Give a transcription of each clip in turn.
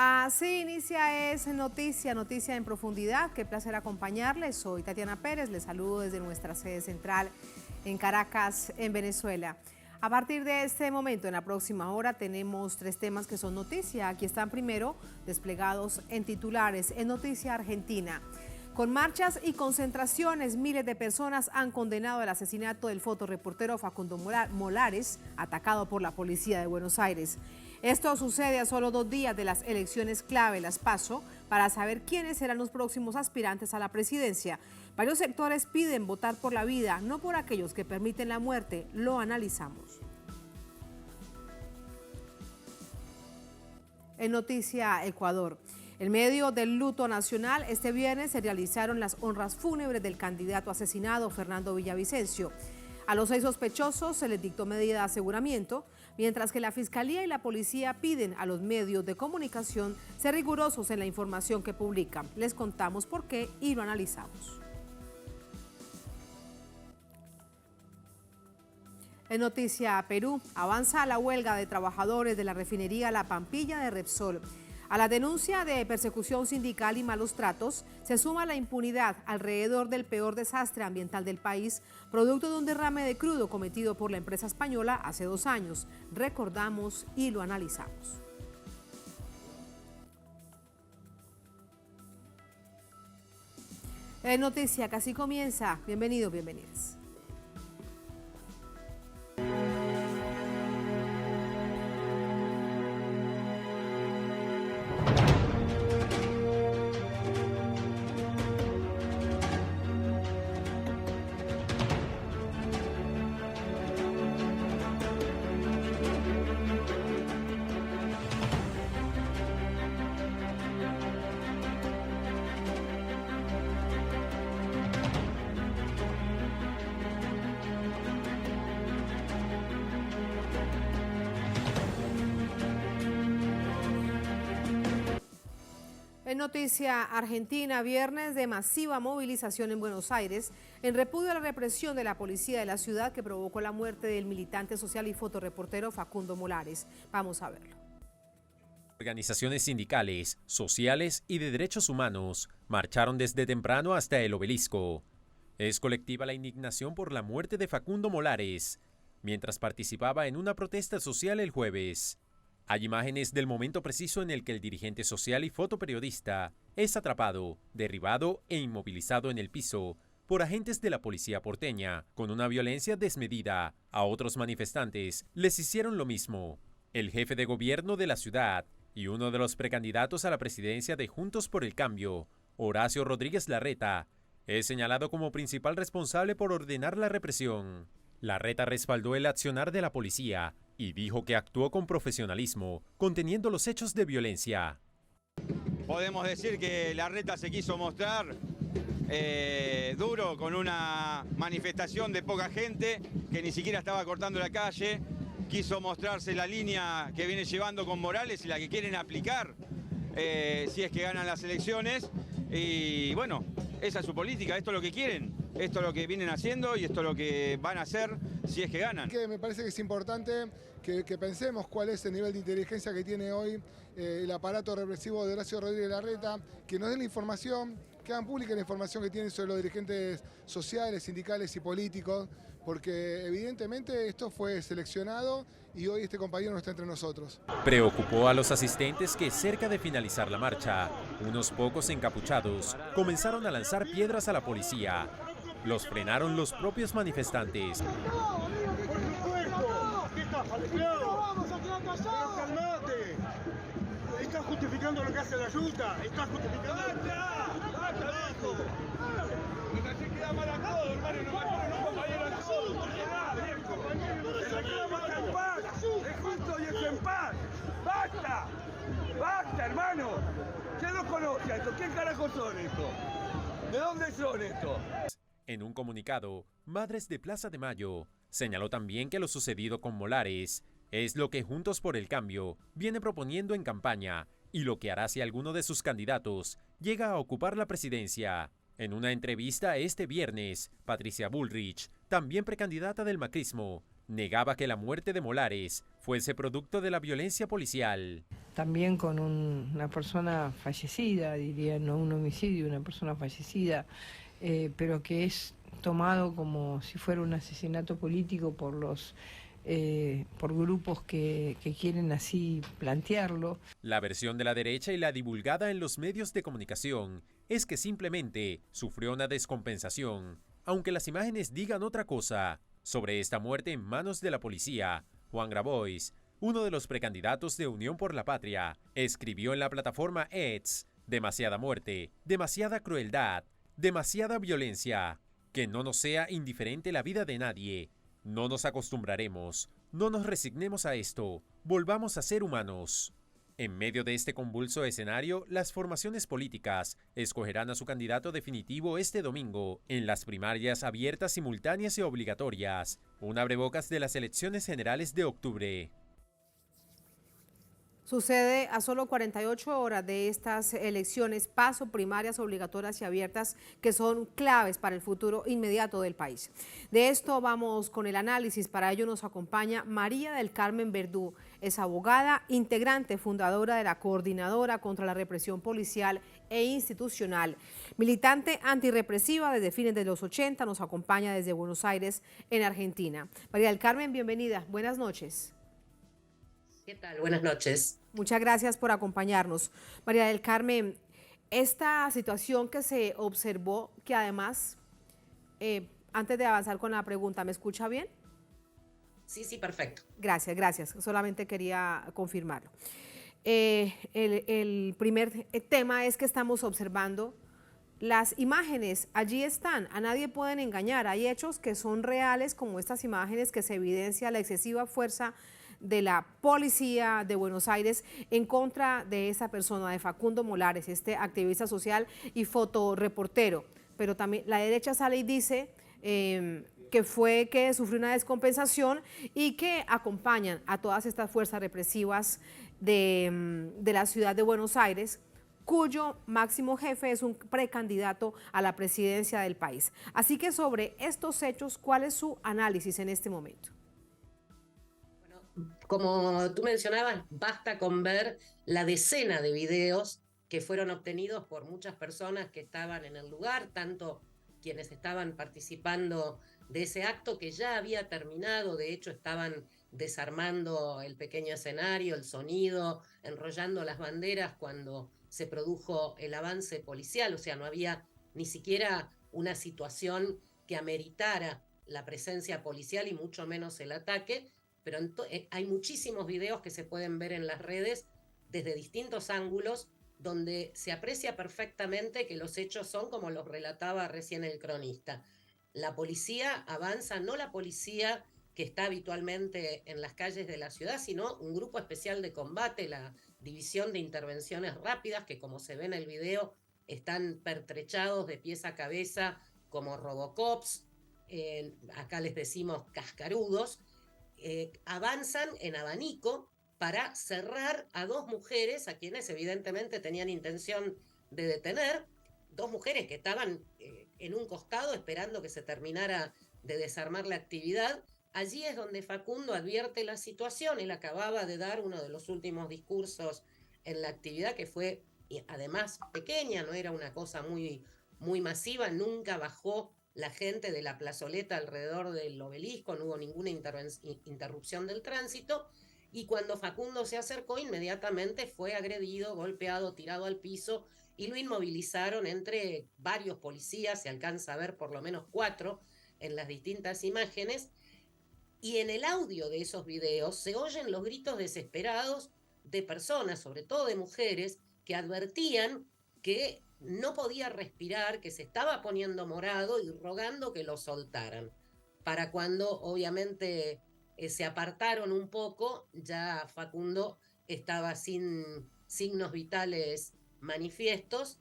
Así inicia Noticia en Profundidad. Qué placer acompañarles. Soy Tatiana Pérez, les saludo desde nuestra sede central en Caracas, en Venezuela. A partir de este momento, en la próxima hora, tenemos 3 temas que son noticia. Aquí están primero desplegados en titulares en Noticia Argentina. Con marchas y concentraciones, miles de personas han condenado el asesinato del fotoreportero Facundo Molares, atacado por la policía de Buenos Aires. Esto sucede a solo 2 días de las elecciones clave, las PASO, para saber quiénes serán los próximos aspirantes a la presidencia. Varios sectores piden votar por la vida, no por aquellos que permiten la muerte. Lo analizamos. En Noticia Ecuador. En medio del luto nacional, este viernes se realizaron las honras fúnebres del candidato asesinado Fernando Villavicencio. A los 6 sospechosos se les dictó medida de aseguramiento, mientras que la Fiscalía y la Policía piden a los medios de comunicación ser rigurosos en la información que publican. Les contamos por qué y lo analizamos. En Noticia Perú, avanza la huelga de trabajadores de la refinería La Pampilla de Repsol. A la denuncia de persecución sindical y malos tratos, se suma la impunidad alrededor del peor desastre ambiental del país, producto de un derrame de crudo cometido por la empresa española hace 2 años. Recordamos y lo analizamos. En Noticia, que así comienza. Bienvenidos, bienvenidas. En Noticia Argentina, viernes de masiva movilización en Buenos Aires en repudio a la represión de la policía de la ciudad que provocó la muerte del militante social y fotoreportero Facundo Molares. Vamos a verlo. Organizaciones sindicales, sociales y de derechos humanos marcharon desde temprano hasta el Obelisco. Es colectiva la indignación por la muerte de Facundo Molares, mientras participaba en una protesta social el jueves. Hay imágenes del momento preciso en el que el dirigente social y fotoperiodista es atrapado, derribado e inmovilizado en el piso por agentes de la policía porteña, con una violencia desmedida. A otros manifestantes les hicieron lo mismo. El jefe de gobierno de la ciudad y uno de los precandidatos a la presidencia de Juntos por el Cambio, Horacio Rodríguez Larreta, es señalado como principal responsable por ordenar la represión. Larreta respaldó el accionar de la policía y dijo que actuó con profesionalismo, conteniendo los hechos de violencia. Podemos decir que Larreta se quiso mostrar duro con una manifestación de poca gente que ni siquiera estaba cortando la calle. Quiso mostrarse la línea que viene llevando con Morales y la que quieren aplicar si es que ganan las elecciones. Y bueno, esa es su política, esto es lo que quieren, esto es lo que vienen haciendo y esto es lo que van a hacer si es que ganan. Me parece que es importante que pensemos cuál es el nivel de inteligencia que tiene hoy el aparato represivo de Horacio Rodríguez Larreta, que nos den la información, que hagan pública la información que tienen sobre los dirigentes sociales, sindicales y políticos, porque evidentemente esto fue seleccionado y hoy este compañero no está entre nosotros. Preocupó a los asistentes que cerca de finalizar la marcha, unos pocos encapuchados comenzaron a lanzar piedras a la policía. Los frenaron los propios manifestantes. ¡Calmate! Estás justificando lo que hace la Junta. Estás justificando. ¡Basta, viejo! Se queda mal a todo, hermano. No compañero a todo. Se queda mal en paz. Es justo y es en paz. ¡Basta! ¡Basta, hermano! ¿Quién los conoce a esto? ¿Quién carajo son estos? ¿De dónde son estos? En un comunicado, Madres de Plaza de Mayo señaló también que lo sucedido con Molares es lo que Juntos por el Cambio viene proponiendo en campaña y lo que hará si alguno de sus candidatos llega a ocupar la presidencia. En una entrevista este viernes, Patricia Bullrich, también precandidata del macrismo, negaba que la muerte de Molares fuese producto de la violencia policial. También con una persona fallecida, diría, no un homicidio, una persona fallecida, pero que es tomado como si fuera un asesinato político por grupos que quieren así plantearlo. La versión de la derecha y la divulgada en los medios de comunicación es que simplemente sufrió una descompensación, aunque las imágenes digan otra cosa. Sobre esta muerte en manos de la policía, Juan Grabois, uno de los precandidatos de Unión por la Patria, escribió en la plataforma X: demasiada muerte, demasiada crueldad, demasiada violencia. Que no nos sea indiferente la vida de nadie. No nos acostumbraremos, no nos resignemos a esto, volvamos a ser humanos. En medio de este convulso escenario, las formaciones políticas escogerán a su candidato definitivo este domingo en las primarias abiertas, simultáneas y obligatorias, un abrebocas de las elecciones generales de octubre. Sucede a solo 48 horas de estas elecciones, paso primarias obligatorias y abiertas que son claves para el futuro inmediato del país. De esto vamos con el análisis. Para ello nos acompaña María del Carmen Verdú. Es abogada, integrante fundadora de la Coordinadora contra la Represión Policial e Institucional, militante antirrepresiva desde fines de los 80, nos acompaña desde Buenos Aires, en Argentina. María del Carmen, bienvenida. Buenas noches. ¿Qué tal? Buenas noches. Muchas gracias por acompañarnos. María del Carmen, esta situación que se observó, que además, antes de avanzar con la pregunta, ¿me escucha bien? Sí, perfecto. Gracias. Solamente quería confirmarlo. El primer tema es que estamos observando las imágenes. Allí están, a nadie pueden engañar. Hay hechos que son reales, como estas imágenes que se evidencia la excesiva fuerza de la policía de Buenos Aires en contra de esa persona, de Facundo Molares, este activista social y fotoreportero. Pero también la derecha sale y dice que sufrió una descompensación y que acompañan a todas estas fuerzas represivas de la ciudad de Buenos Aires, cuyo máximo jefe es un precandidato a la presidencia del país. Así que sobre estos hechos, ¿cuál es su análisis en este momento? Como tú mencionabas, basta con ver la decena de videos que fueron obtenidos por muchas personas que estaban en el lugar, tanto quienes estaban participando de ese acto que ya había terminado, de hecho estaban desarmando el pequeño escenario, el sonido, enrollando las banderas cuando se produjo el avance policial, o sea, no había ni siquiera una situación que ameritara la presencia policial y mucho menos el ataque. Pero hay muchísimos videos que se pueden ver en las redes desde distintos ángulos donde se aprecia perfectamente que los hechos son como los relataba recién el cronista. La policía avanza, no la policía que está habitualmente en las calles de la ciudad, sino un grupo especial de combate, la División de Intervenciones Rápidas, que como se ve en el video están pertrechados de pies a cabeza como Robocops, acá les decimos cascarudos. Avanzan en abanico para cerrar a dos mujeres a quienes evidentemente tenían intención de detener, dos mujeres que estaban en un costado esperando que se terminara de desarmar la actividad. Allí es donde Facundo advierte la situación. Él acababa de dar uno de los últimos discursos en la actividad, que fue además pequeña, no era una cosa muy masiva, nunca bajó la gente de la plazoleta alrededor del obelisco, no hubo ninguna interrupción del tránsito, y cuando Facundo se acercó, inmediatamente fue agredido, golpeado, tirado al piso, y lo inmovilizaron entre varios policías, se alcanza a ver por lo menos 4 en las distintas imágenes, y en el audio de esos videos se oyen los gritos desesperados de personas, sobre todo de mujeres, que advertían que no podía respirar, que se estaba poniendo morado y rogando que lo soltaran. Para cuando obviamente se apartaron un poco, ya Facundo estaba sin signos vitales manifiestos.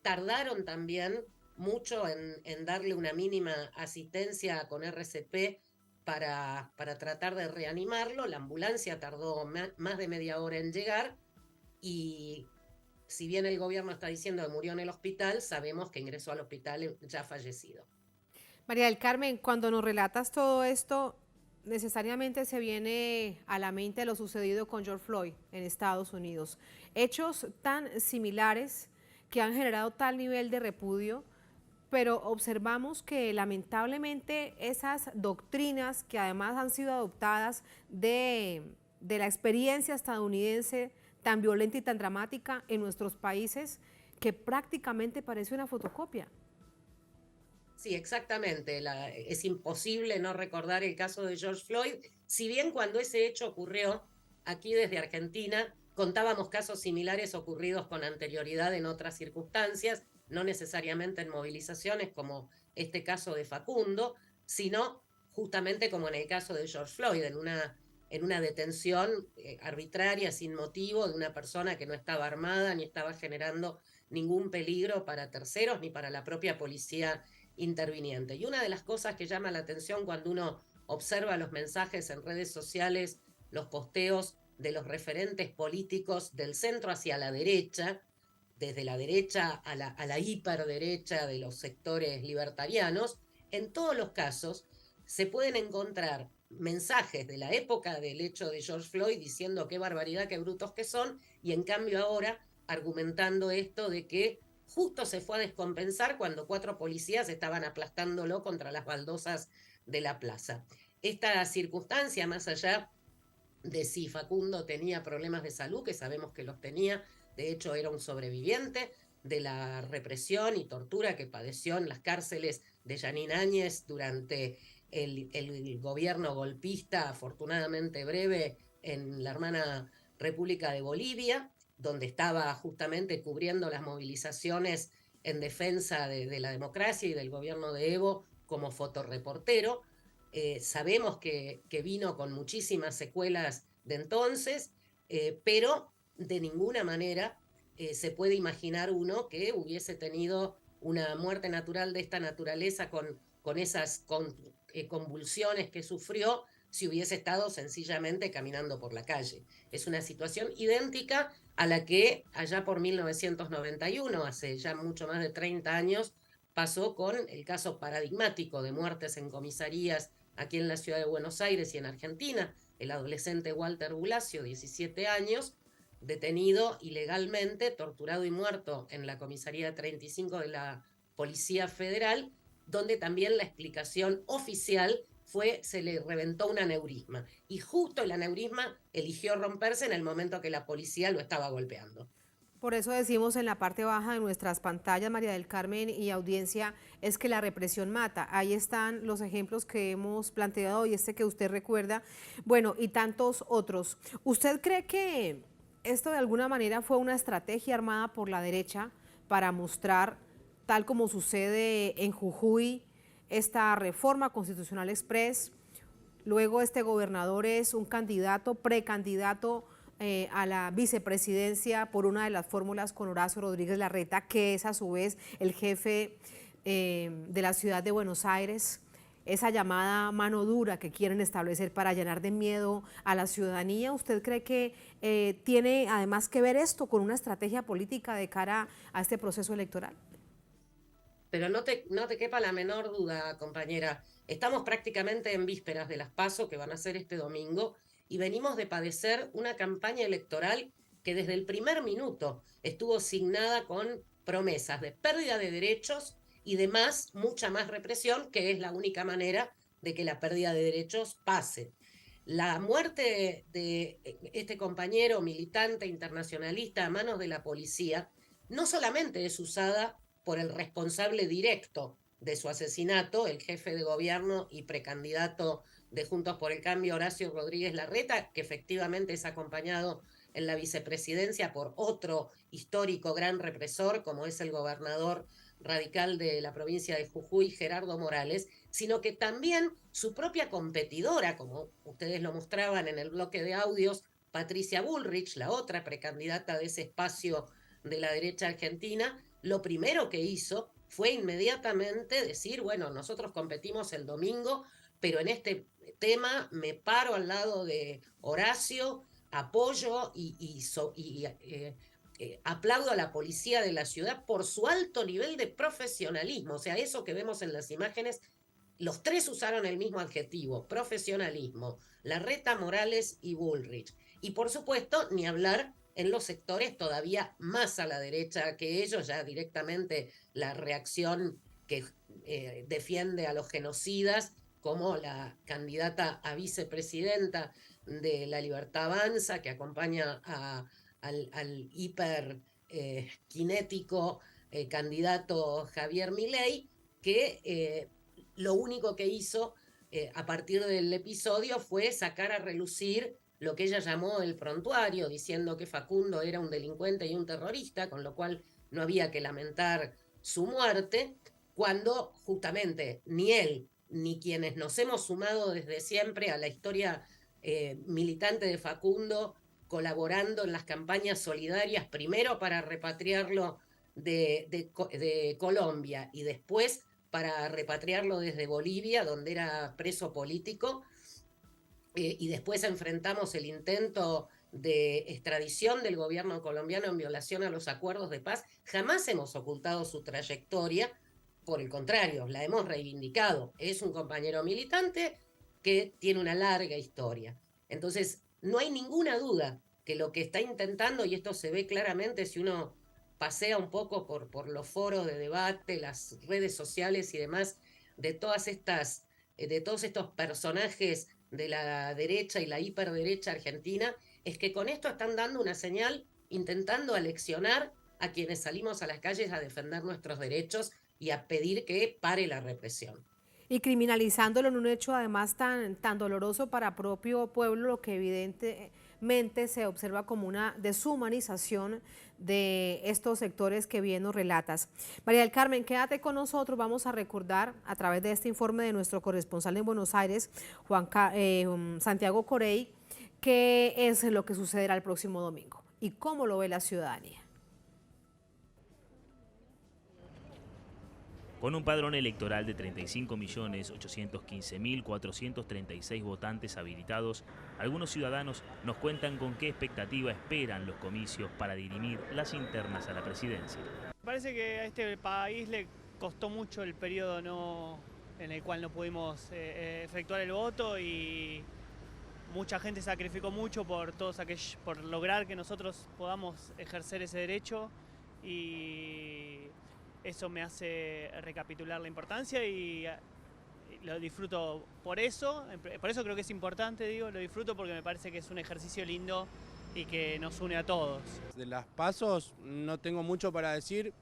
Tardaron también mucho en darle una mínima asistencia con RCP para tratar de reanimarlo. La ambulancia tardó más de media hora en llegar y si bien el gobierno está diciendo que murió en el hospital, sabemos que ingresó al hospital ya fallecido. María del Carmen, cuando nos relatas todo esto, necesariamente se viene a la mente lo sucedido con George Floyd en Estados Unidos. Hechos tan similares que han generado tal nivel de repudio, pero observamos que lamentablemente esas doctrinas que además han sido adoptadas de la experiencia estadounidense tan violenta y tan dramática en nuestros países, que prácticamente parece una fotocopia. Sí, exactamente. Es imposible no recordar el caso de George Floyd, si bien cuando ese hecho ocurrió aquí desde Argentina, contábamos casos similares ocurridos con anterioridad en otras circunstancias, no necesariamente en movilizaciones como este caso de Facundo, sino justamente como en el caso de George Floyd, en una detención arbitraria, sin motivo, de una persona que no estaba armada ni estaba generando ningún peligro para terceros ni para la propia policía interviniente. Y una de las cosas que llama la atención cuando uno observa los mensajes en redes sociales, los posteos de los referentes políticos del centro hacia la derecha, desde la derecha a la hiperderecha de los sectores libertarianos, en todos los casos se pueden encontrar mensajes de la época del hecho de George Floyd diciendo qué barbaridad, qué brutos que son, y en cambio ahora argumentando esto de que justo se fue a descompensar cuando 4 policías estaban aplastándolo contra las baldosas de la plaza. Esta circunstancia, más allá de si Facundo tenía problemas de salud, que sabemos que los tenía, de hecho era un sobreviviente de la represión y tortura que padeció en las cárceles de Yanine Áñez durante el gobierno golpista, afortunadamente breve, en la hermana República de Bolivia, donde estaba justamente cubriendo las movilizaciones en defensa de la democracia y del gobierno de Evo como fotoreportero. Sabemos que vino con muchísimas secuelas de entonces, pero de ninguna manera se puede imaginar uno que hubiese tenido una muerte natural de esta naturaleza con esas convulsiones que sufrió si hubiese estado sencillamente caminando por la calle. Es una situación idéntica a la que allá por 1991, hace ya mucho más de 30 años, pasó con el caso paradigmático de muertes en comisarías aquí en la ciudad de Buenos Aires y en Argentina, el adolescente Walter Bulacio, 17 años, detenido ilegalmente, torturado y muerto en la comisaría 35 de la Policía Federal, donde también la explicación oficial fue, se le reventó un aneurisma. Y justo el aneurisma eligió romperse en el momento que la policía lo estaba golpeando. Por eso decimos en la parte baja de nuestras pantallas, María del Carmen y audiencia, es que la represión mata. Ahí están los ejemplos que hemos planteado y este que usted recuerda, bueno, y tantos otros. ¿Usted cree que esto de alguna manera fue una estrategia armada por la derecha para mostrar, tal como sucede en Jujuy, esta reforma constitucional express? Luego este gobernador es un candidato, precandidato a la vicepresidencia por una de las fórmulas con Horacio Rodríguez Larreta, que es a su vez el jefe de la ciudad de Buenos Aires. Esa llamada mano dura que quieren establecer para llenar de miedo a la ciudadanía, ¿usted cree que tiene además que ver esto con una estrategia política de cara a este proceso electoral? Pero no te quepa la menor duda, compañera. Estamos prácticamente en vísperas de las PASO, que van a ser este domingo, y venimos de padecer una campaña electoral que desde el primer minuto estuvo signada con promesas de pérdida de derechos y de mucha más represión, que es la única manera de que la pérdida de derechos pase. La muerte de este compañero militante internacionalista a manos de la policía no solamente es usada por el responsable directo de su asesinato, el jefe de gobierno y precandidato de Juntos por el Cambio, Horacio Rodríguez Larreta, que efectivamente es acompañado en la vicepresidencia por otro histórico gran represor, como es el gobernador radical de la provincia de Jujuy, Gerardo Morales, sino que también su propia competidora, como ustedes lo mostraban en el bloque de audios, Patricia Bullrich, la otra precandidata de ese espacio de la derecha argentina, lo primero que hizo fue inmediatamente decir, bueno, nosotros competimos el domingo, pero en este tema me paro al lado de Horacio, apoyo y aplaudo a la policía de la ciudad por su alto nivel de profesionalismo. O sea, eso que vemos en las imágenes los tres usaron el mismo adjetivo, profesionalismo, Larreta, Morales y Bullrich. Y por supuesto, ni hablar en los sectores todavía más a la derecha que ellos, ya directamente la reacción que defiende a los genocidas, como la candidata a vicepresidenta de La Libertad Avanza, que acompaña al hiperkinético candidato Javier Milei, que lo único que hizo a partir del episodio fue sacar a relucir lo que ella llamó el prontuario, diciendo que Facundo era un delincuente y un terrorista, con lo cual no había que lamentar su muerte, cuando justamente ni él ni quienes nos hemos sumado desde siempre a la historia militante de Facundo, colaborando en las campañas solidarias, primero para repatriarlo de Colombia y después para repatriarlo desde Bolivia, donde era preso político, y después enfrentamos el intento de extradición del gobierno colombiano en violación a los acuerdos de paz. Jamás hemos ocultado su trayectoria, por el contrario, la hemos reivindicado. Es un compañero militante que tiene una larga historia. Entonces, no hay ninguna duda que lo que está intentando, y esto se ve claramente si uno pasea un poco por los foros de debate, las redes sociales y demás, de todos estos personajes de la derecha y la hiperderecha argentina, es que con esto están dando una señal, intentando aleccionar a quienes salimos a las calles a defender nuestros derechos y a pedir que pare la represión. Y criminalizándolo en un hecho además tan doloroso para propio pueblo, lo que evidentemente se observa como una deshumanización de estos sectores que bien nos relatas. María del Carmen, quédate con nosotros, vamos a recordar a través de este informe de nuestro corresponsal en Buenos Aires, Santiago Corey, qué es lo que sucederá el próximo domingo y cómo lo ve la ciudadanía. Con un padrón electoral de 35.815.436 votantes habilitados, algunos ciudadanos nos cuentan con qué expectativa esperan los comicios para dirimir las internas a la presidencia. Me parece que a este país le costó mucho el periodo en el cual no pudimos efectuar el voto, y mucha gente sacrificó mucho por lograr que nosotros podamos ejercer ese derecho, y eso me hace recapitular la importancia y lo disfruto por eso creo que es importante, lo disfruto porque me parece que es un ejercicio lindo y que nos une a todos. De las pasos no tengo mucho para decir,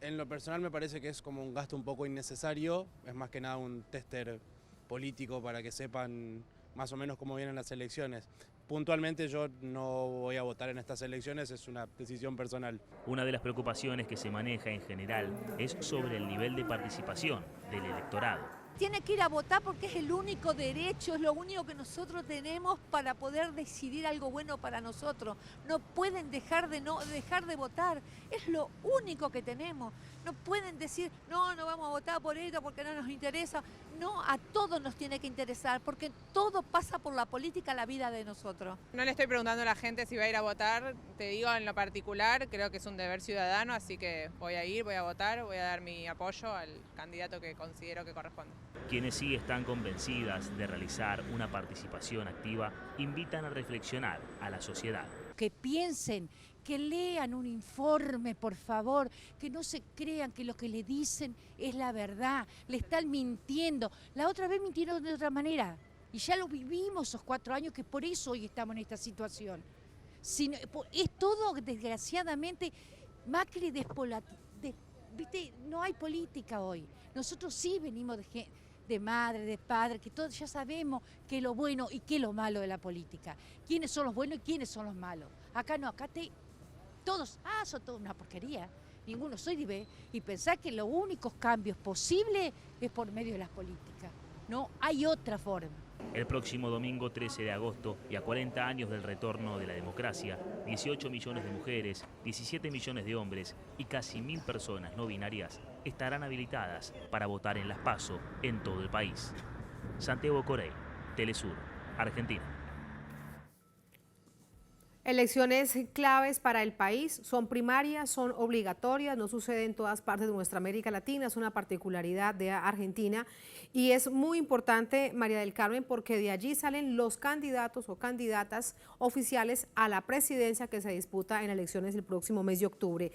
en lo personal me parece que es como un gasto un poco innecesario, es más que nada un tester político para que sepan más o menos cómo vienen las elecciones. Puntualmente yo no voy a votar en estas elecciones, es una decisión personal. Una de las preocupaciones que se maneja en general es sobre el nivel de participación del electorado. Tiene que ir a votar porque es el único derecho, es lo único que nosotros tenemos para poder decidir algo bueno para nosotros. No pueden dejar de votar, es lo único que tenemos. No pueden decir, no vamos a votar por esto porque no nos interesa. No, a todos nos tiene que interesar, porque todo pasa por la política, la vida de nosotros. No le estoy preguntando a la gente si va a ir a votar, te digo en lo particular, creo que es un deber ciudadano, así que voy a ir, voy a votar, voy a dar mi apoyo al candidato que considero que corresponde. Quienes sí están convencidas de realizar una participación activa invitan a reflexionar a la sociedad. Que piensen, que lean un informe, por favor, que no se crean que lo que le dicen es la verdad, le están mintiendo. La otra vez mintieron de otra manera y ya lo vivimos esos 4 años, que por eso hoy estamos en esta situación. Es todo, desgraciadamente, Macri ¿viste? No hay política hoy. Nosotros sí venimos de madre, de padre, que todos ya sabemos qué es lo bueno y qué es lo malo de la política. Quiénes son los buenos y quiénes son los malos. Acá no, todos, son toda una porquería. Ninguno soy de y pensar que los únicos cambios posibles es por medio de las políticas. No hay otra forma. El próximo domingo 13 de agosto, y a 40 años del retorno de la democracia, 18 millones de mujeres, 17 millones de hombres y casi 1000 personas no binarias estarán habilitadas para votar en las PASO en todo el país. Santiago Corey, Telesur, Argentina. Elecciones claves para el país, son primarias, son obligatorias, no sucede en todas partes de nuestra América Latina, es una particularidad de Argentina y es muy importante, María del Carmen, porque de allí salen los candidatos o candidatas oficiales a la presidencia que se disputa en elecciones el próximo mes de octubre.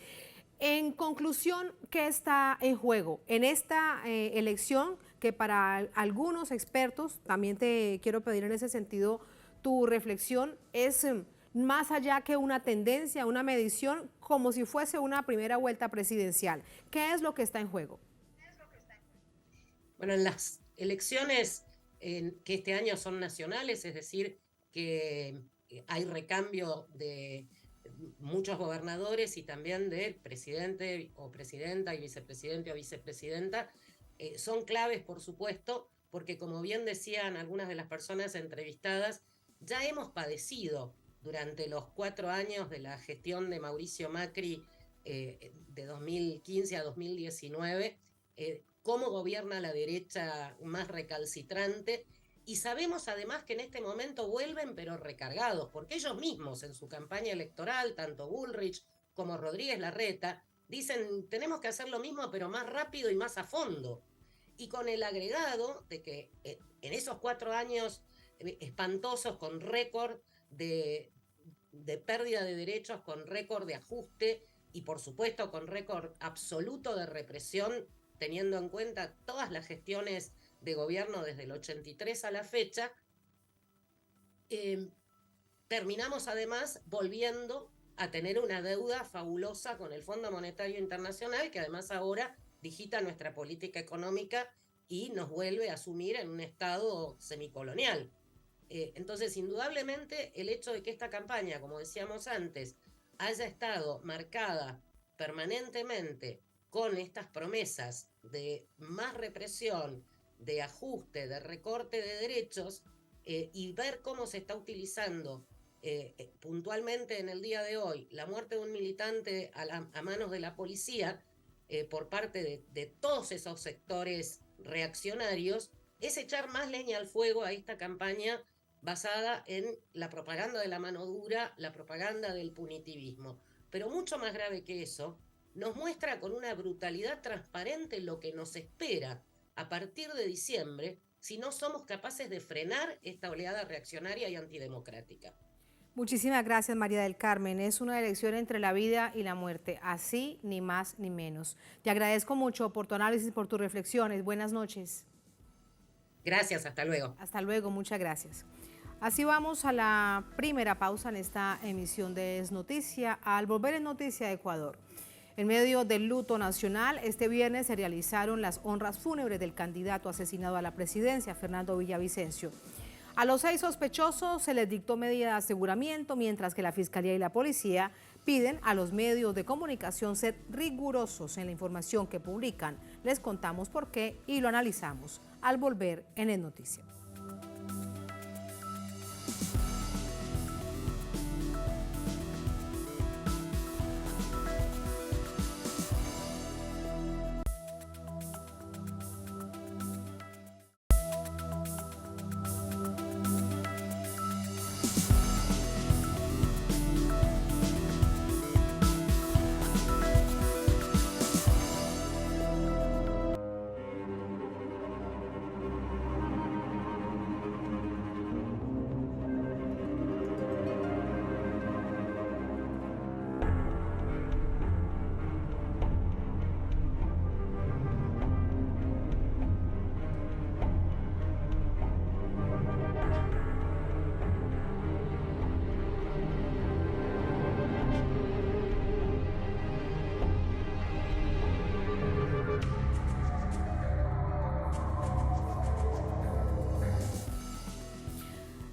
En conclusión, ¿qué está en juego en esta elección que para algunos expertos, también te quiero pedir en ese sentido tu reflexión, es más allá que una tendencia, una medición, como si fuese una primera vuelta presidencial? ¿Qué es lo que está en juego? Bueno, en las elecciones que este año son nacionales, es decir, que hay recambio de muchos gobernadores y también de presidente o presidenta y vicepresidente o vicepresidenta, son claves, por supuesto, porque como bien decían algunas de las personas entrevistadas, ya hemos padecido durante los 4 años de la gestión de Mauricio Macri de 2015 a 2019, cómo gobierna la derecha más recalcitrante, y sabemos además que en este momento vuelven pero recargados, porque ellos mismos en su campaña electoral, tanto Bullrich como Rodríguez Larreta, dicen tenemos que hacer lo mismo pero más rápido y más a fondo, y con el agregado de que en esos 4 años espantosos con récord de pérdida de derechos, con récord de ajuste y por supuesto con récord absoluto de represión, teniendo en cuenta todas las gestiones de gobierno desde el 83 a la fecha, terminamos además volviendo a tener una deuda fabulosa con el Fondo Monetario Internacional, que además ahora digita nuestra política económica y nos vuelve a sumir en un estado semicolonial. Entonces, indudablemente, el hecho de que esta campaña, como decíamos antes, haya estado marcada permanentemente con estas promesas de más represión, de ajuste, de recorte de derechos, y ver cómo se está utilizando puntualmente en el día de hoy la muerte de un militante a manos de la policía por parte de todos esos sectores reaccionarios, es echar más leña al fuego a esta campaña basada en la propaganda de la mano dura, la propaganda del punitivismo. Pero mucho más grave que eso, nos muestra con una brutalidad transparente lo que nos espera a partir de diciembre si no somos capaces de frenar esta oleada reaccionaria y antidemocrática. Muchísimas gracias, María del Carmen. Es una elección entre la vida y la muerte, así ni más ni menos. Te agradezco mucho por tu análisis, por tus reflexiones. Buenas noches. Gracias, hasta luego. Hasta luego, muchas gracias. Así vamos a la primera pausa en esta emisión de Es Noticia. Al volver en Noticia Ecuador, en medio del luto nacional, este viernes se realizaron las honras fúnebres del candidato asesinado a la presidencia, Fernando Villavicencio. A los 6 sospechosos se les dictó medida de aseguramiento, mientras que la Fiscalía y la Policía piden a los medios de comunicación ser rigurosos en la información que publican. Les contamos por qué y lo analizamos al volver en Es Noticia.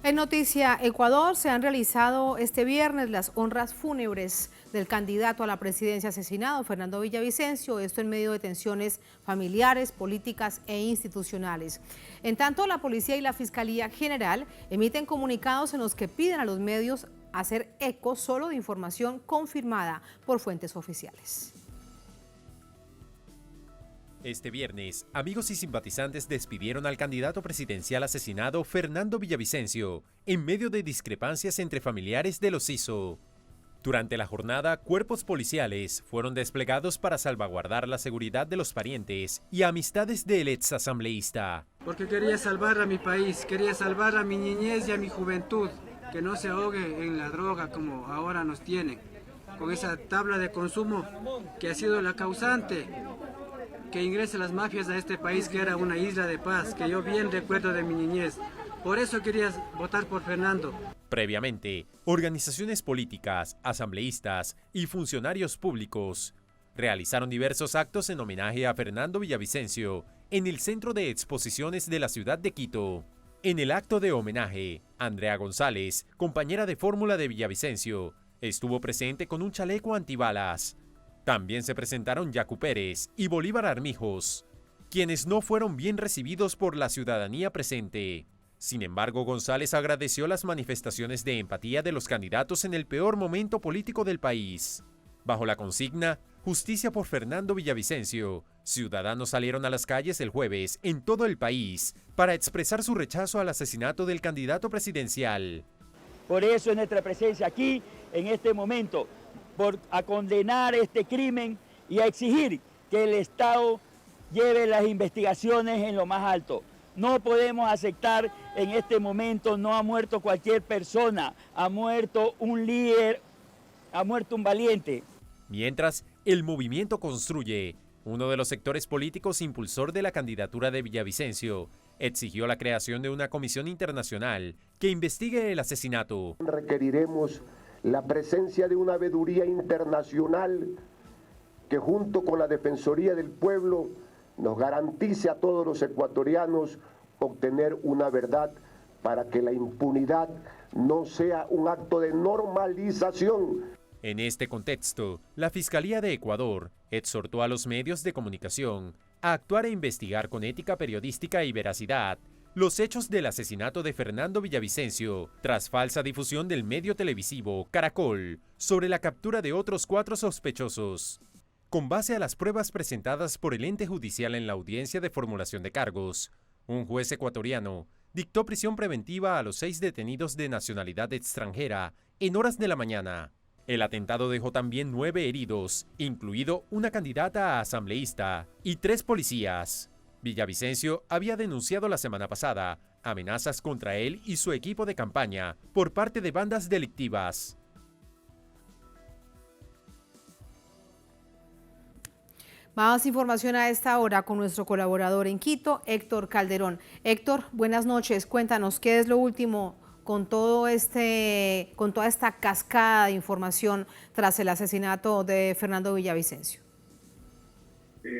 En Noticia Ecuador se han realizado este viernes las honras fúnebres del candidato a la presidencia asesinado, Fernando Villavicencio, esto en medio de tensiones familiares, políticas e institucionales. En tanto, la Policía y la Fiscalía General emiten comunicados en los que piden a los medios hacer eco solo de información confirmada por fuentes oficiales. Este viernes, amigos y simpatizantes despidieron al candidato presidencial asesinado Fernando Villavicencio, en medio de discrepancias entre familiares de los CISO. Durante la jornada, cuerpos policiales fueron desplegados para salvaguardar la seguridad de los parientes y amistades del exasambleísta. Porque quería salvar a mi país, quería salvar a mi niñez y a mi juventud, que no se ahogue en la droga como ahora nos tienen, con esa tabla de consumo que ha sido la causante que ingresen las mafias a este país, que era una isla de paz, que yo bien recuerdo de mi niñez. Por eso quería votar por Fernando. Previamente, organizaciones políticas, asambleístas y funcionarios públicos realizaron diversos actos en homenaje a Fernando Villavicencio en el Centro de Exposiciones de la ciudad de Quito. En el acto de homenaje, Andrea González, compañera de fórmula de Villavicencio, estuvo presente con un chaleco antibalas. También se presentaron Yacu Pérez y Bolívar Armijos, quienes no fueron bien recibidos por la ciudadanía presente. Sin embargo, González agradeció las manifestaciones de empatía de los candidatos en el peor momento político del país. Bajo la consigna Justicia por Fernando Villavicencio, ciudadanos salieron a las calles el jueves en todo el país para expresar su rechazo al asesinato del candidato presidencial. Por eso es nuestra presencia aquí, en este momento, a condenar este crimen y a exigir que el Estado lleve las investigaciones en lo más alto. No podemos aceptar en este momento, no ha muerto cualquier persona, ha muerto un líder, ha muerto un valiente. Mientras, el Movimiento Construye, uno de los sectores políticos impulsor de la candidatura de Villavicencio, exigió la creación de una comisión internacional que investigue el asesinato. Requeriremos la presencia de una veeduría internacional que junto con la Defensoría del Pueblo nos garantice a todos los ecuatorianos obtener una verdad para que la impunidad no sea un acto de normalización. En este contexto, la Fiscalía de Ecuador exhortó a los medios de comunicación a actuar e investigar con ética periodística y veracidad los hechos del asesinato de Fernando Villavicencio tras falsa difusión del medio televisivo Caracol sobre la captura de otros 4 sospechosos. Con base a las pruebas presentadas por el ente judicial en la audiencia de formulación de cargos, un juez ecuatoriano dictó prisión preventiva a los 6 detenidos de nacionalidad extranjera en horas de la mañana. El atentado dejó también 9 heridos, incluido una candidata a asambleísta y 3 policías. Villavicencio había denunciado la semana pasada amenazas contra él y su equipo de campaña por parte de bandas delictivas. Más información a esta hora con nuestro colaborador en Quito, Héctor Calderón. Héctor, buenas noches. Cuéntanos qué es lo último con toda esta cascada de información tras el asesinato de Fernando Villavicencio.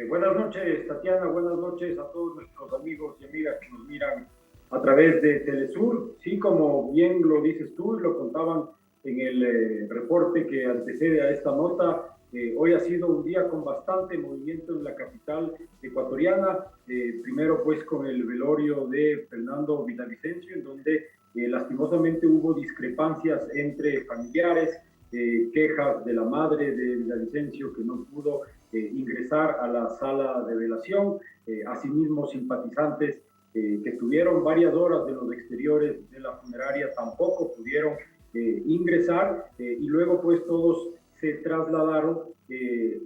Buenas noches, Tatiana. Buenas noches a todos nuestros amigos y amigas que nos miran a través de Telesur. Sí, como bien lo dices tú y lo contaban en el reporte que antecede a esta nota, hoy ha sido un día con bastante movimiento en la capital ecuatoriana. Primero pues con el velorio de Fernando Villavicencio, en donde lastimosamente hubo discrepancias entre familiares, quejas de la madre de Villavicencio que no pudo ingresar a la sala de velación, asimismo simpatizantes que estuvieron varias horas en los exteriores de la funeraria tampoco pudieron ingresar, y luego pues todos se trasladaron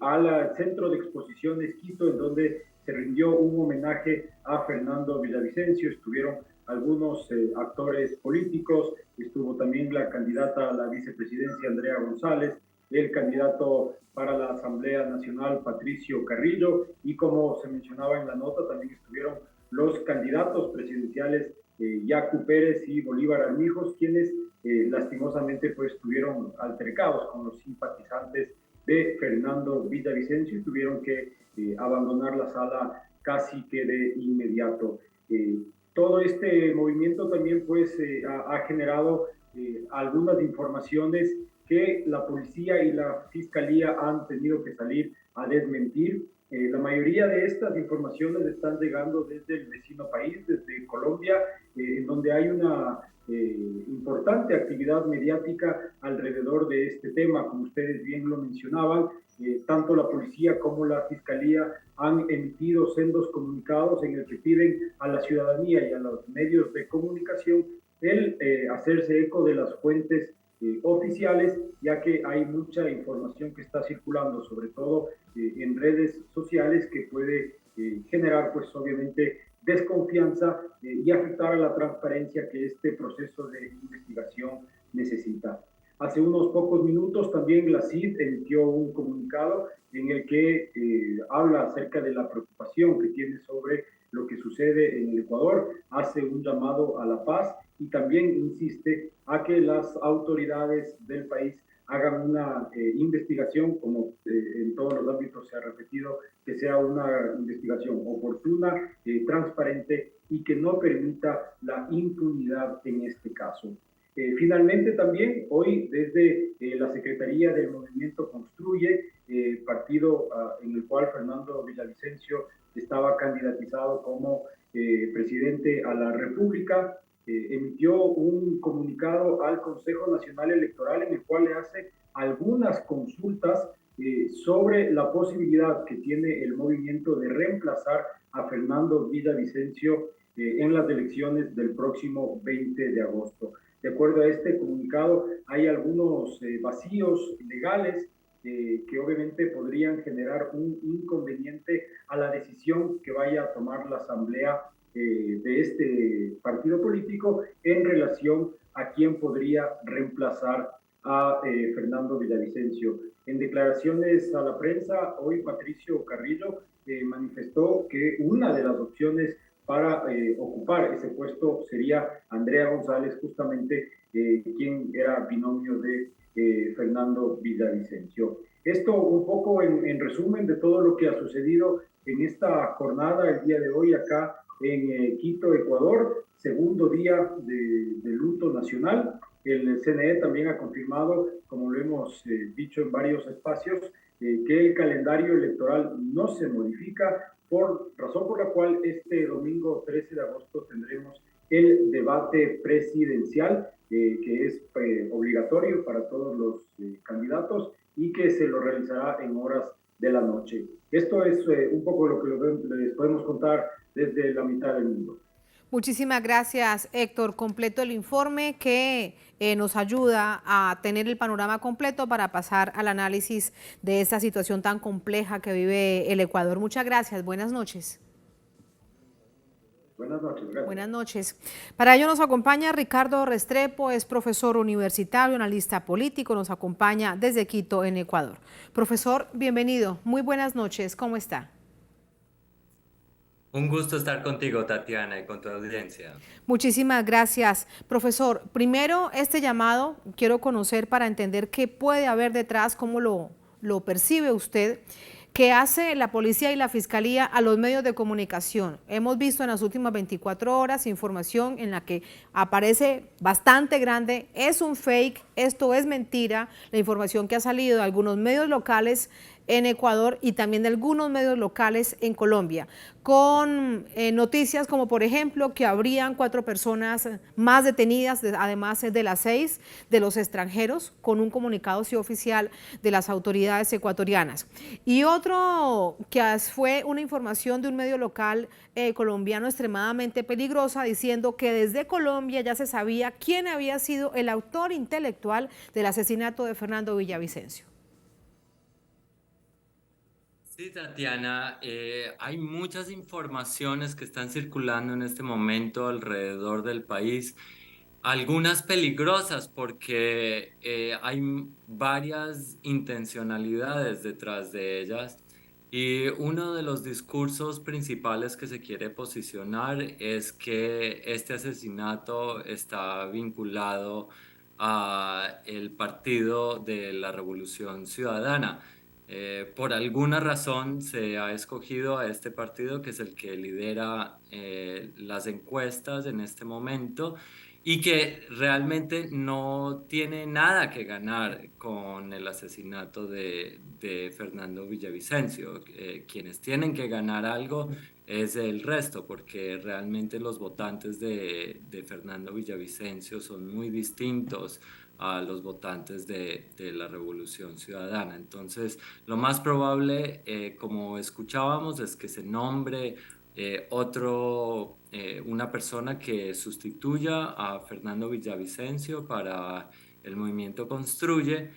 al Centro de Exposiciones Quito, en donde se rindió un homenaje a Fernando Villavicencio. Estuvieron algunos actores políticos, estuvo también la candidata a la vicepresidencia Andrea González, el candidato para la Asamblea Nacional Patricio Carrillo, y como se mencionaba en la nota, también estuvieron los candidatos presidenciales Yacu Pérez y Bolívar Armijos, quienes lastimosamente pues estuvieron altercados con los simpatizantes de Fernando Villavicencio y tuvieron que abandonar la sala casi que de inmediato. Todo este movimiento también pues ha generado algunas informaciones que la policía y la fiscalía han tenido que salir a desmentir. La mayoría de estas informaciones están llegando desde el vecino país, desde Colombia, en donde hay una importante actividad mediática alrededor de este tema. Como ustedes bien lo mencionaban, tanto la policía como la fiscalía han emitido sendos comunicados en el que piden a la ciudadanía y a los medios de comunicación el hacerse eco de las fuentes oficiales, ya que hay mucha información que está circulando, sobre todo en redes sociales, que puede generar, pues obviamente, desconfianza y afectar a la transparencia que este proceso de investigación necesita. Hace unos pocos minutos también la CID emitió un comunicado en el que habla acerca de la preocupación que tiene sobre lo que sucede en el Ecuador, hace un llamado a la paz y también insiste a que las autoridades del país hagan una investigación, como en todos los ámbitos se ha repetido, que sea una investigación oportuna, transparente y que no permita la impunidad en este caso. Finalmente también hoy desde la Secretaría del Movimiento Construye, partido en el cual Fernando Villavicencio estaba candidatizado como presidente a la República, emitió un comunicado al Consejo Nacional Electoral en el cual le hace algunas consultas sobre la posibilidad que tiene el movimiento de reemplazar a Fernando Villavicencio en las elecciones del próximo 20 de agosto. De acuerdo a este comunicado, hay algunos vacíos legales que obviamente podrían generar un inconveniente a la decisión que vaya a tomar la Asamblea de este partido político en relación a quién podría reemplazar a Fernando Villavicencio. En declaraciones a la prensa, hoy Patricio Carrillo manifestó que una de las opciones para ocupar ese puesto sería Andrea González, justamente quien era binomio de Fernando Villavicencio. Esto un poco en resumen de todo lo que ha sucedido en esta jornada el día de hoy acá en Quito, Ecuador, segundo día de luto nacional. El CNE también ha confirmado, como lo hemos dicho en varios espacios, que el calendario electoral no se modifica, razón por la cual este domingo 13 de agosto tendremos el debate presidencial, que es obligatorio para todos los candidatos y que se lo realizará en horas de la noche. Esto es un poco lo que les podemos contar desde la mitad del mundo. Muchísimas gracias, Héctor. Completo el informe que nos ayuda a tener el panorama completo para pasar al análisis de esta situación tan compleja que vive el Ecuador. Muchas gracias. Buenas noches. Buenas noches. Gracias. Buenas noches. Para ello nos acompaña Ricardo Restrepo, es profesor universitario, analista político, nos acompaña desde Quito, en Ecuador. Profesor, bienvenido. Muy buenas noches. ¿Cómo está? Un gusto estar contigo, Tatiana, y con tu audiencia. Muchísimas gracias. Profesor, primero este llamado quiero conocer para entender qué puede haber detrás, cómo lo percibe usted, que hace la policía y la fiscalía a los medios de comunicación. Hemos visto en las últimas 24 horas información en la que aparece bastante grande, es un fake, esto es mentira, la información que ha salido de algunos medios locales en Ecuador y también de algunos medios locales en Colombia, con noticias como por ejemplo que habrían 4 personas más detenidas, además de las 6 de los extranjeros, con un comunicado sí oficial de las autoridades ecuatorianas. Y otro que fue una información de un medio local colombiano extremadamente peligrosa, diciendo que desde Colombia ya se sabía quién había sido el autor intelectual del asesinato de Fernando Villavicencio. Sí, Tatiana, hay muchas informaciones que están circulando en este momento alrededor del país, algunas peligrosas porque hay varias intencionalidades detrás de ellas, y uno de los discursos principales que se quiere posicionar es que este asesinato está vinculado al Partido de la Revolución Ciudadana. Por alguna razón se ha escogido a este partido, que es el que lidera las encuestas en este momento, y que realmente no tiene nada que ganar con el asesinato de Fernando Villavicencio. Quienes tienen que ganar algo es el resto, porque realmente los votantes de Fernando Villavicencio son muy distintos a los votantes de la Revolución Ciudadana. Entonces, lo más probable, como escuchábamos, es que se nombre una persona que sustituya a Fernando Villavicencio para el movimiento Construye,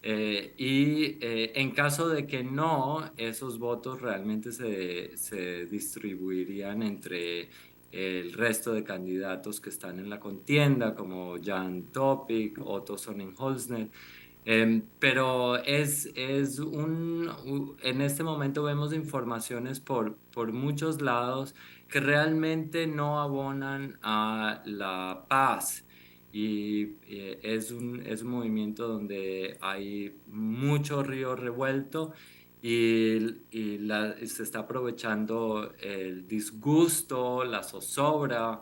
en caso de que no, esos votos realmente se distribuirían entre el resto de candidatos que están en la contienda, como Jan Topic, Otto Sonnenholzner. Pero en este momento vemos informaciones por muchos lados que realmente no abonan a la paz, y es un movimiento donde hay mucho río revuelto, se está aprovechando el disgusto, la zozobra,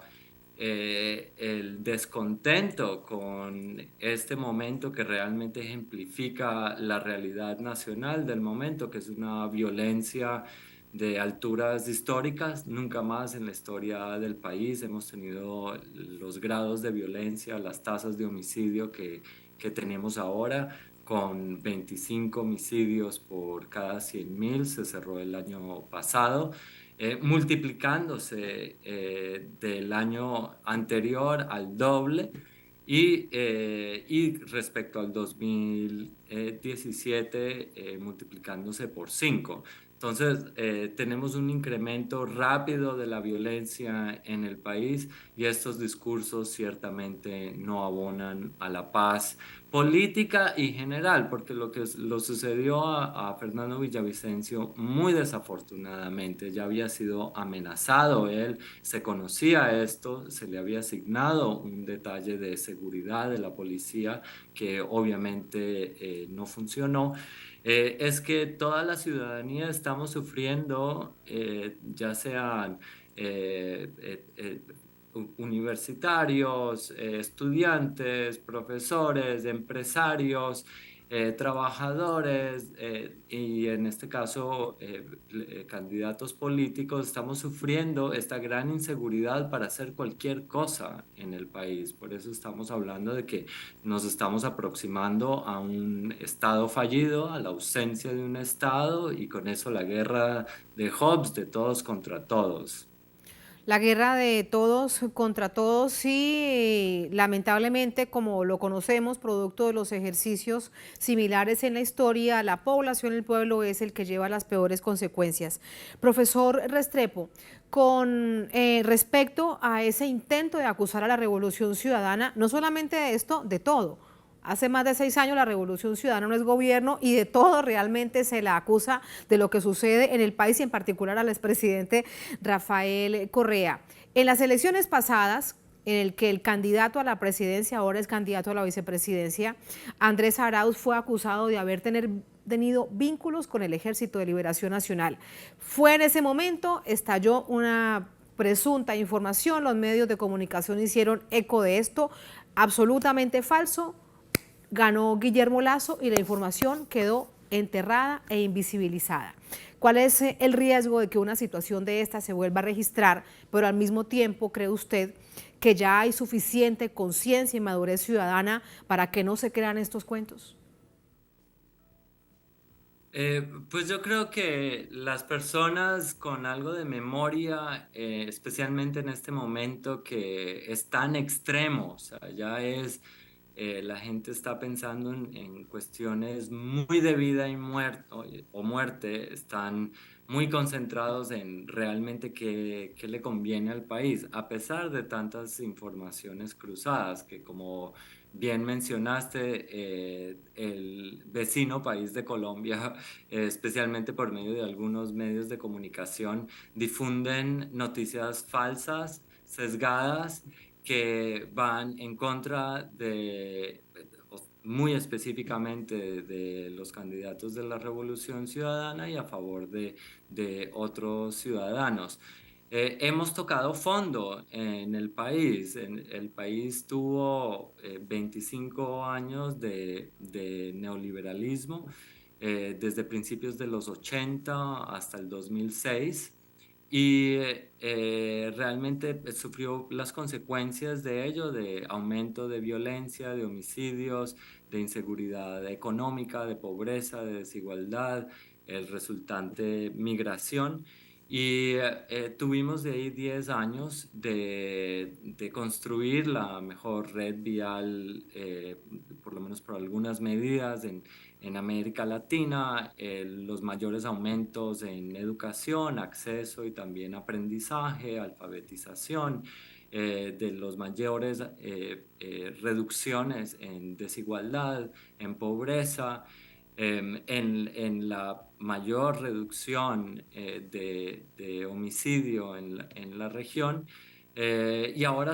el descontento con este momento que realmente ejemplifica la realidad nacional del momento, que es una violencia de alturas históricas. Nunca más en la historia del país hemos tenido los grados de violencia, las tasas de homicidio que tenemos ahora, con 25 homicidios por cada 100.000, se cerró el año pasado. Multiplicándose del año anterior al doble, y respecto al 2017 multiplicándose por 5. Entonces, tenemos un incremento rápido de la violencia en el país, y estos discursos ciertamente no abonan a la paz política y general, porque lo sucedió a Fernando Villavicencio, muy desafortunadamente, ya había sido amenazado. Él se conocía esto, se le había asignado un detalle de seguridad de la policía que obviamente no funcionó. Es que toda la ciudadanía estamos sufriendo, ya sean universitarios, estudiantes, profesores, empresarios, trabajadores, y en este caso candidatos políticos, estamos sufriendo esta gran inseguridad para hacer cualquier cosa en el país. Por eso estamos hablando de que nos estamos aproximando a un Estado fallido, a la ausencia de un Estado, y con eso la guerra de Hobbes, de todos contra todos. La guerra de todos contra todos, y lamentablemente, como lo conocemos, producto de los ejercicios similares en la historia, la población, el pueblo es el que lleva las peores consecuencias. Profesor Restrepo, con respecto a ese intento de acusar a la Revolución Ciudadana, no solamente de esto, de todo. Hace más de 6 años la Revolución Ciudadana no es gobierno, y de todo realmente se la acusa de lo que sucede en el país, y en particular al expresidente Rafael Correa. En las elecciones pasadas, en el que el candidato a la presidencia, ahora es candidato a la vicepresidencia, Andrés Arauz, fue acusado de haber tenido vínculos con el Ejército de Liberación Nacional. Fue en ese momento, estalló una presunta información, los medios de comunicación hicieron eco de esto, absolutamente falso. Ganó Guillermo Lasso y la información quedó enterrada e invisibilizada. ¿Cuál es el riesgo de que una situación de esta se vuelva a registrar, pero al mismo tiempo cree usted que ya hay suficiente conciencia y madurez ciudadana para que no se crean estos cuentos? Pues yo creo que las personas con algo de memoria, especialmente en este momento que es tan extremo, o sea, ya es... la gente está pensando en cuestiones muy de vida y muerte, están muy concentrados en realmente qué le conviene al país, a pesar de tantas informaciones cruzadas que, como bien mencionaste, el vecino país de Colombia, especialmente por medio de algunos medios de comunicación, difunden noticias falsas, sesgadas, que van en contra de, muy específicamente, de los candidatos de la Revolución Ciudadana y a favor de otros ciudadanos. hemos tocado fondo en el país. El país tuvo 25 años de neoliberalismo, desde principios de los 80 hasta el 2006. Y realmente sufrió las consecuencias de ello, de aumento de violencia, de homicidios, de inseguridad económica, de pobreza, de desigualdad, el resultante migración. Y tuvimos de ahí 10 años de construir la mejor red vial, por lo menos por algunas medidas, en América Latina, los mayores aumentos en educación, acceso y también aprendizaje, alfabetización, de los mayores reducciones en desigualdad, en pobreza, en la mayor reducción de homicidio en la región. Y ahora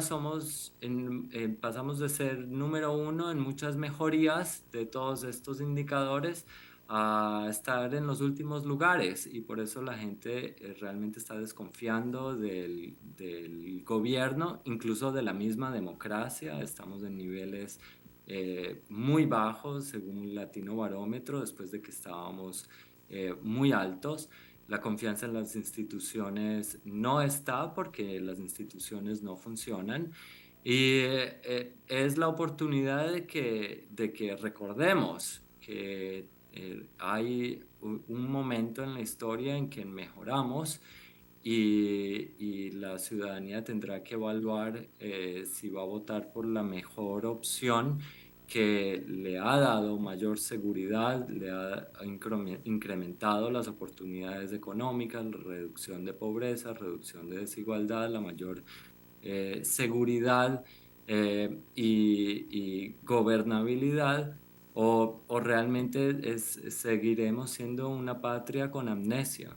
pasamos de ser número 1 en muchas mejorías de todos estos indicadores a estar en los últimos lugares, y por eso la gente realmente está desconfiando del gobierno, incluso de la misma democracia. Estamos en niveles muy bajos según Latino Barómetro, después de que estábamos muy altos. La confianza en las instituciones no está porque las instituciones no funcionan, y es la oportunidad de que recordemos que hay un momento en la historia en que mejoramos, y la ciudadanía tendrá que evaluar si va a votar por la mejor opción, que le ha dado mayor seguridad, le ha incrementado las oportunidades económicas, la reducción de pobreza, reducción de desigualdad, la mayor seguridad y gobernabilidad, o realmente seguiremos siendo una patria con amnesia.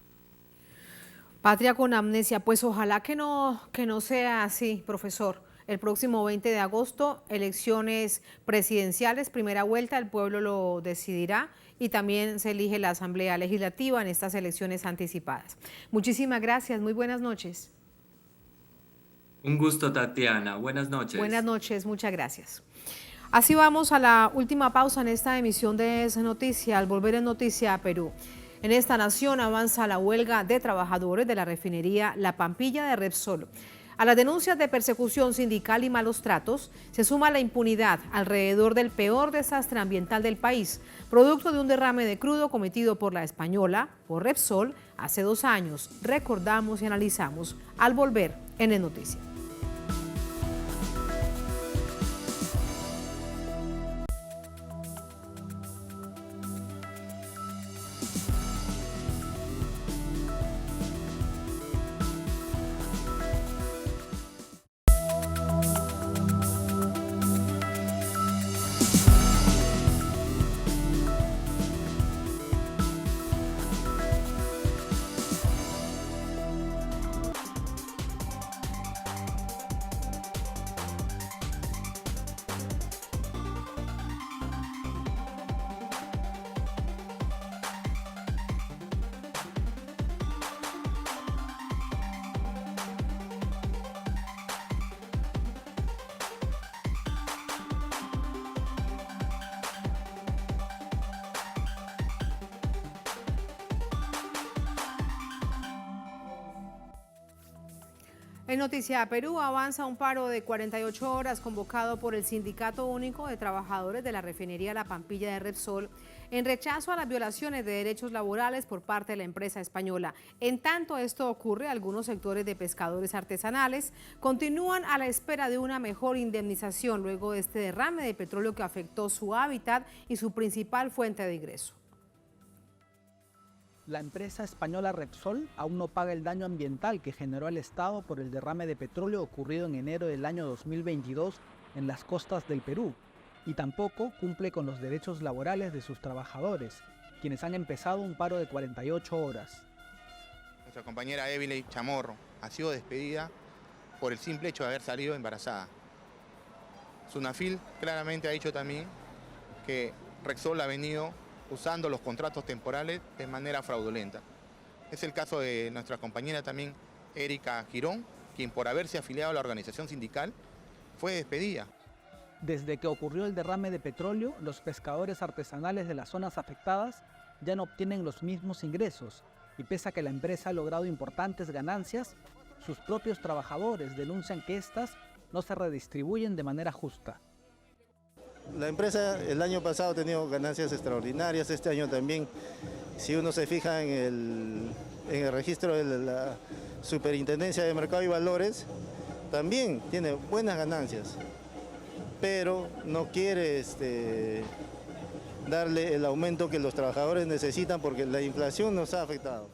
Patria con amnesia, pues ojalá que no sea así, profesor. El próximo 20 de agosto, elecciones presidenciales, primera vuelta, el pueblo lo decidirá, y también se elige la Asamblea Legislativa en estas elecciones anticipadas. Muchísimas gracias, muy buenas noches. Un gusto, Tatiana, buenas noches. Buenas noches, muchas gracias. Así vamos a la última pausa en esta emisión de Es Noticia. Al volver en Noticia a Perú. En esta nación avanza la huelga de trabajadores de la refinería La Pampilla de Repsol. A las denuncias de persecución sindical y malos tratos se suma la impunidad alrededor del peor desastre ambiental del país, producto de un derrame de crudo cometido por La Española, por Repsol, hace 2 años. Recordamos y analizamos al volver en Es Noticia. En Noticia Perú avanza un paro de 48 horas convocado por el Sindicato Único de Trabajadores de la Refinería La Pampilla de Repsol en rechazo a las violaciones de derechos laborales por parte de la empresa española. En tanto esto ocurre, algunos sectores de pescadores artesanales continúan a la espera de una mejor indemnización luego de este derrame de petróleo que afectó su hábitat y su principal fuente de ingreso. La empresa española Repsol aún no paga el daño ambiental que generó al Estado por el derrame de petróleo ocurrido en enero del año 2022 en las costas del Perú, y tampoco cumple con los derechos laborales de sus trabajadores, quienes han empezado un paro de 48 horas. Nuestra compañera Evelyn Chamorro ha sido despedida por el simple hecho de haber salido embarazada. Sunafil claramente ha dicho también que Repsol ha venido usando los contratos temporales de manera fraudulenta. Es el caso de nuestra compañera también Erika Girón, quien por haberse afiliado a la organización sindical fue despedida. Desde que ocurrió el derrame de petróleo, los pescadores artesanales de las zonas afectadas ya no obtienen los mismos ingresos y pese a que la empresa ha logrado importantes ganancias, sus propios trabajadores denuncian que estas no se redistribuyen de manera justa. La empresa el año pasado ha tenido ganancias extraordinarias, este año también. Si uno se fija en el registro de la Superintendencia de Mercado y Valores, también tiene buenas ganancias, pero no quiere darle el aumento que los trabajadores necesitan porque la inflación nos ha afectado.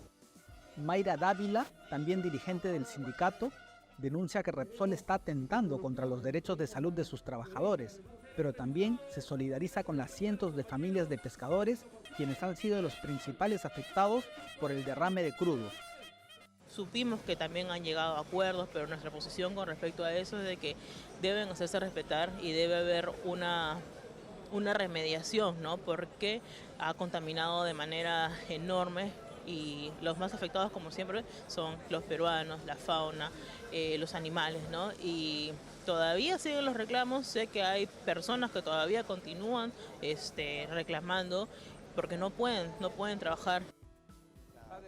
Mayra Dávila, también dirigente del sindicato, denuncia que Repsol está atentando contra los derechos de salud de sus trabajadores, pero también se solidariza con las cientos de familias de pescadores quienes han sido los principales afectados por el derrame de crudo. Supimos que también han llegado a acuerdos, pero nuestra posición con respecto a eso es de que deben hacerse respetar y debe haber una remediación, ¿no? Porque ha contaminado de manera enorme y los más afectados, como siempre, son los peruanos, la fauna, los animales, ¿no? Y todavía siguen los reclamos. Sé que hay personas que todavía continúan reclamando porque no pueden trabajar.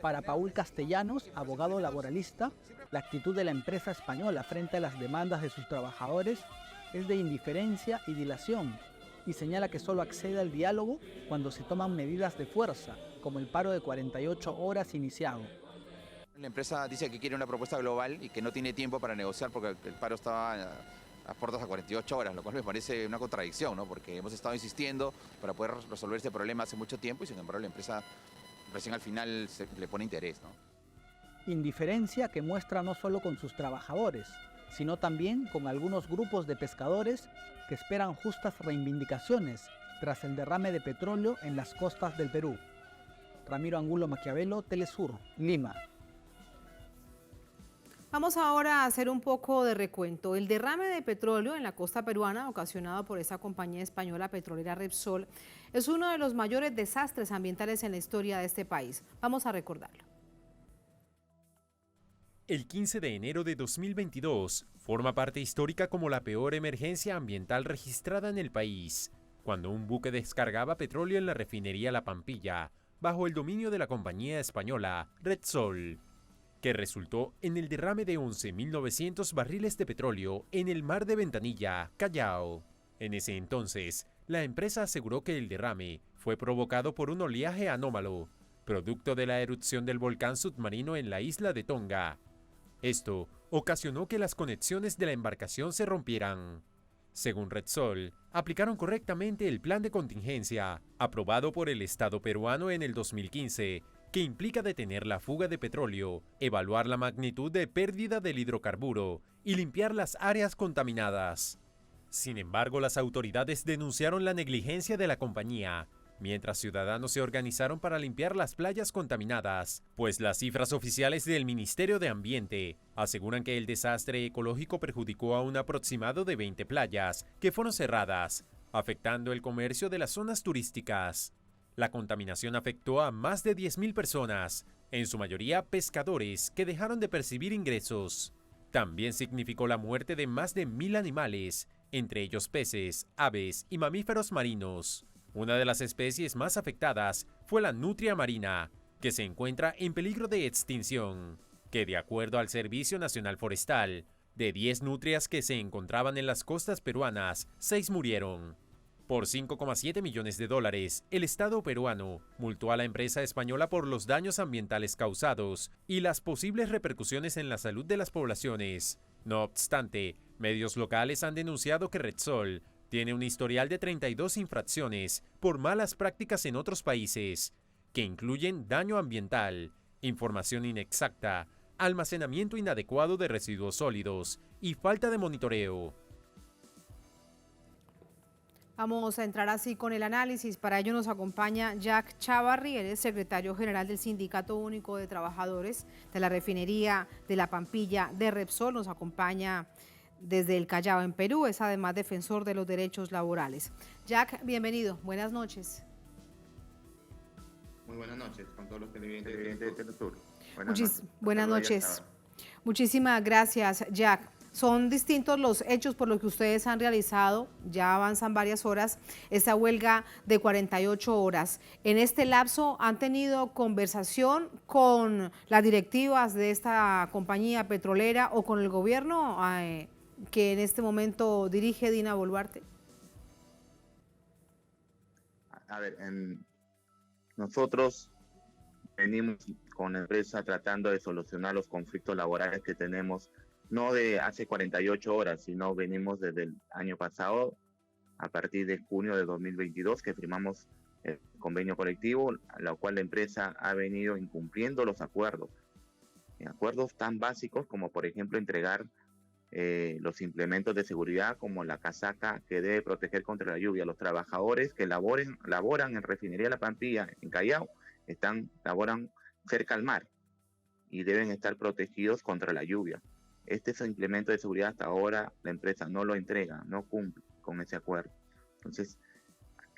Para Paul Castellanos, abogado laboralista, la actitud de la empresa española frente a las demandas de sus trabajadores es de indiferencia y dilación, y señala que solo accede al diálogo cuando se toman medidas de fuerza, como el paro de 48 horas iniciado. La empresa dice que quiere una propuesta global y que no tiene tiempo para negociar porque el paro estaba a puertas a 48 horas, lo cual me parece una contradicción, ¿no? Porque hemos estado insistiendo para poder resolver este problema hace mucho tiempo y sin embargo la empresa recién al final le pone interés, ¿no? Indiferencia que muestra no solo con sus trabajadores, sino también con algunos grupos de pescadores que esperan justas reivindicaciones tras el derrame de petróleo en las costas del Perú. Ramiro Angulo Maquiavelo, Telesur, Lima. Vamos ahora a hacer un poco de recuento. El derrame de petróleo en la costa peruana, ocasionado por esta compañía española petrolera Repsol, es uno de los mayores desastres ambientales en la historia de este país. Vamos a recordarlo. El 15 de enero de 2022 forma parte histórica como la peor emergencia ambiental registrada en el país, cuando un buque descargaba petróleo en la refinería La Pampilla, bajo el dominio de la compañía española Repsol, que resultó en el derrame de 11.900 barriles de petróleo en el mar de Ventanilla, Callao. En ese entonces, la empresa aseguró que el derrame fue provocado por un oleaje anómalo, producto de la erupción del volcán submarino en la isla de Tonga. Esto ocasionó que las conexiones de la embarcación se rompieran. Según Repsol, aplicaron correctamente el plan de contingencia, aprobado por el Estado peruano en el 2015, que implica detener la fuga de petróleo, evaluar la magnitud de pérdida del hidrocarburo y limpiar las áreas contaminadas. Sin embargo, las autoridades denunciaron la negligencia de la compañía, mientras ciudadanos se organizaron para limpiar las playas contaminadas, pues las cifras oficiales del Ministerio de Ambiente aseguran que el desastre ecológico perjudicó a un aproximado de 20 playas que fueron cerradas, afectando el comercio de las zonas turísticas. La contaminación afectó a más de 10.000 personas, en su mayoría pescadores que dejaron de percibir ingresos. También significó la muerte de más de 1.000 animales, entre ellos peces, aves y mamíferos marinos. Una de las especies más afectadas fue la nutria marina, que se encuentra en peligro de extinción, que de acuerdo al Servicio Nacional Forestal, de 10 nutrias que se encontraban en las costas peruanas, 6 murieron. Por $5,7 millones, el Estado peruano multó a la empresa española por los daños ambientales causados y las posibles repercusiones en la salud de las poblaciones. No obstante, medios locales han denunciado que Repsol tiene un historial de 32 infracciones por malas prácticas en otros países, que incluyen daño ambiental, información inexacta, almacenamiento inadecuado de residuos sólidos y falta de monitoreo. Vamos a entrar así con el análisis. Para ello nos acompaña Jack Chavarri, él es secretario general del Sindicato Único de Trabajadores de la Refinería de La Pampilla de Repsol. Nos acompaña desde el Callao, en Perú, es además defensor de los derechos laborales. Jack, bienvenido, buenas noches. Muy buenas noches con todos los televidentes de Telesur. Buenas noches. Muchísimas gracias, Jack. Son distintos los hechos por los que ustedes han realizado, ya avanzan varias horas, esta huelga de 48 horas. En este lapso, ¿han tenido conversación con las directivas de esta compañía petrolera o con el gobierno que en este momento dirige Dina Boluarte? A ver, nosotros venimos con la empresa tratando de solucionar los conflictos laborales que tenemos, no de hace 48 horas, sino venimos desde el año pasado, a partir de junio de 2022, que firmamos el convenio colectivo, a la cual la empresa ha venido incumpliendo los acuerdos tan básicos como, por ejemplo, entregar los implementos de seguridad como la casaca que debe proteger contra la lluvia. Los trabajadores que laboran en Refinería La Pampilla, en Callao, laboran cerca al mar y deben estar protegidos contra la lluvia. Este implemento de seguridad hasta ahora la empresa no lo entrega, no cumple con ese acuerdo. Entonces,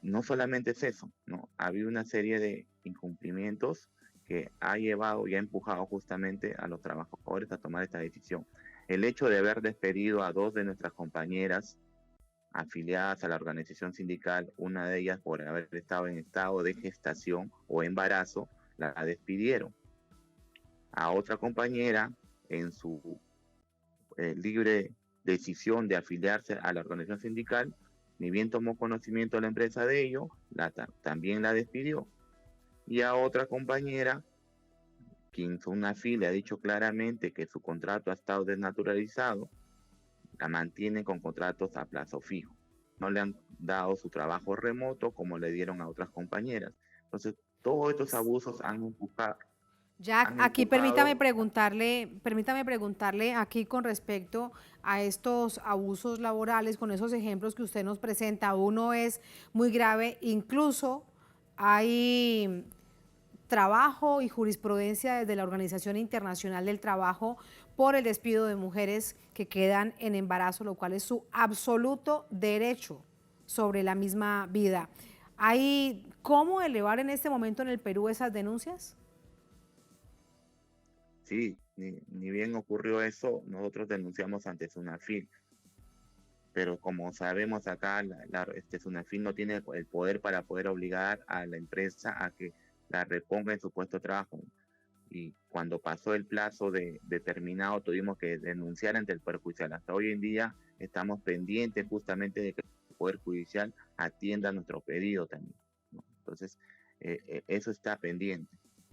no solamente es eso, ¿no? Ha habido una serie de incumplimientos que ha llevado y ha empujado justamente a los trabajadores a tomar esta decisión. El hecho de haber despedido a 2 de nuestras compañeras afiliadas a la organización sindical, una de ellas por haber estado en estado de gestación o embarazo, la despidieron. A otra compañera, en su libre decisión de afiliarse a la organización sindical, ni bien tomó conocimiento de la empresa de ello, también la despidió. Y a otra compañera, quien Sunafil le ha dicho claramente que su contrato ha estado desnaturalizado, la mantiene con contratos a plazo fijo. No le han dado su trabajo remoto como le dieron a otras compañeras. Entonces, todos estos abusos han empujado. Jack, aquí permítame preguntarle aquí con respecto a estos abusos laborales, con esos ejemplos que usted nos presenta. Uno es muy grave, incluso hay trabajo y jurisprudencia desde la Organización Internacional del Trabajo por el despido de mujeres que quedan en embarazo, lo cual es su absoluto derecho sobre la misma vida. ¿Cómo elevar en este momento en el Perú esas denuncias? Sí, ni bien ocurrió eso, nosotros denunciamos ante Sunafil. Pero como sabemos acá, Sunafil no tiene el poder para poder obligar a la empresa a que la reponga en su puesto de trabajo. Y cuando pasó el plazo determinado, tuvimos que denunciar ante el Poder Judicial. Hasta hoy en día estamos pendientes justamente de que el Poder Judicial atienda nuestro pedido también, ¿no? Entonces, eso está pendiente.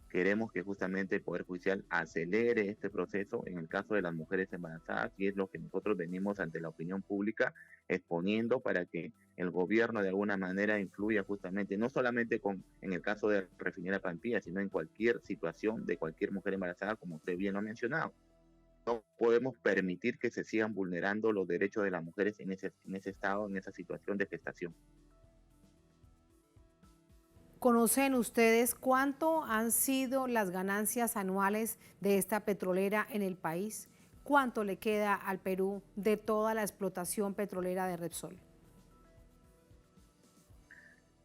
Queremos que justamente el Poder Judicial acelere este proceso en el caso de las mujeres embarazadas, y es lo que nosotros venimos ante la opinión pública exponiendo para que el gobierno de alguna manera influya justamente, no solamente en el caso de Refinería Pampilla, sino en cualquier situación de cualquier mujer embarazada, como usted bien lo ha mencionado. No podemos permitir que se sigan vulnerando los derechos de las mujeres en ese estado, en esa situación de gestación. ¿Conocen ustedes cuánto han sido las ganancias anuales de esta petrolera en el país? ¿Cuánto le queda al Perú de toda la explotación petrolera de Repsol?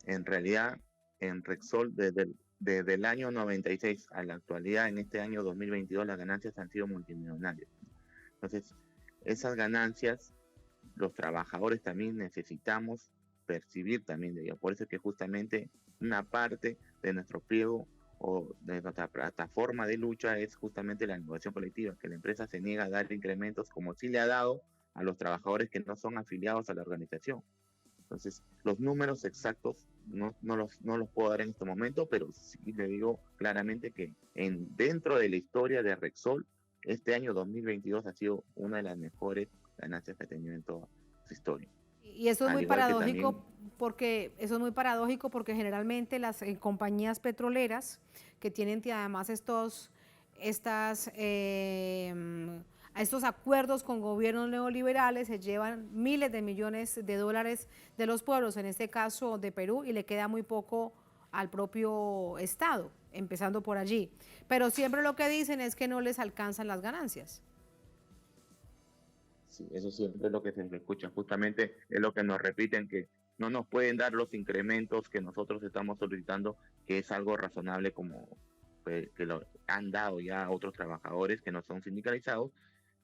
En realidad, en Repsol, desde el año 96 a la actualidad, en este año 2022, las ganancias han sido multimillonarias. Entonces, esas ganancias, los trabajadores también necesitamos percibir también de ellas. Por eso es que justamente una parte de nuestro pliego o de nuestra plataforma de lucha es justamente la negociación colectiva, que la empresa se niega a dar incrementos como sí le ha dado a los trabajadores que no son afiliados a la organización. Entonces, los números exactos no los puedo dar en este momento, pero sí le digo claramente que dentro de la historia de Repsol, este año 2022 ha sido una de las mejores ganancias que ha tenido en toda su historia. Y eso es muy paradójico porque generalmente las compañías petroleras que tienen además estos acuerdos con gobiernos neoliberales se llevan miles de millones de dólares de los pueblos, en este caso de Perú, y le queda muy poco al propio Estado, empezando por allí. Pero siempre lo que dicen es que no les alcanzan las ganancias. Sí, eso siempre es lo que se escucha. Justamente es lo que nos repiten, que no nos pueden dar los incrementos que nosotros estamos solicitando, que es algo razonable como que lo han dado ya a otros trabajadores que no son sindicalizados.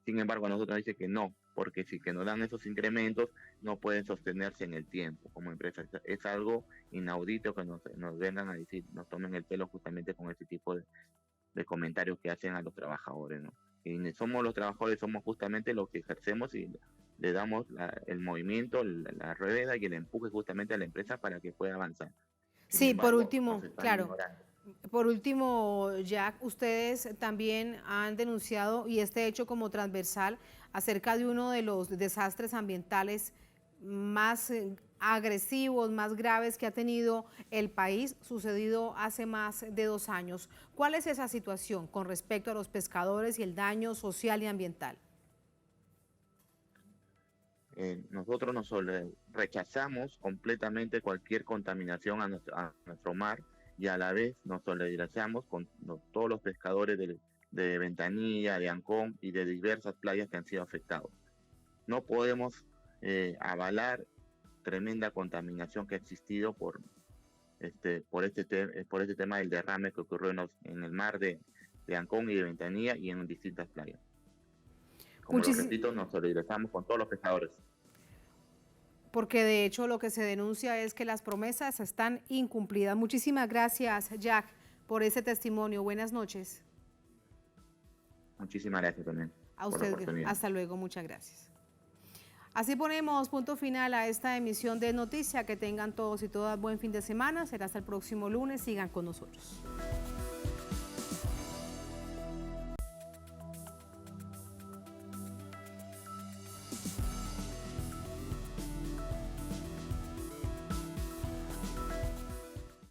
Sin embargo, a nosotros nos dice que no, porque si que nos dan esos incrementos no pueden sostenerse en el tiempo como empresa. Es algo inaudito que nos vengan a decir, nos tomen el pelo justamente con ese tipo de comentarios que hacen a los trabajadores, ¿no? Y somos los trabajadores, somos justamente los que ejercemos y le damos el movimiento, la rueda y el empuje justamente a la empresa para que pueda avanzar. Sí, por último, claro. Por último, Jack, ustedes también han denunciado, y este hecho como transversal, acerca de uno de los desastres ambientales más agresivos, más graves que ha tenido el país, sucedido hace más de 2 años. ¿Cuál es esa situación con respecto a los pescadores y el daño social y ambiental? Nosotros rechazamos completamente cualquier contaminación a nuestro mar, y a la vez nos solidarizamos con todos los pescadores de Ventanilla, de Ancón y de diversas playas que han sido afectados. No podemos avalar tremenda contaminación que ha existido por este tema del derrame que ocurrió en el mar de Ancón y de Ventanilla y en distintas playas. Como lo repito, nos solidarizamos con todos los pescadores. Porque de hecho lo que se denuncia es que las promesas están incumplidas. Muchísimas gracias, Jack, por ese testimonio. Buenas noches. Muchísimas gracias también. A usted, hasta luego, muchas gracias. Así ponemos punto final a esta emisión de Noticia. Que tengan todos y todas buen fin de semana. Será hasta el próximo lunes. Sigan con nosotros.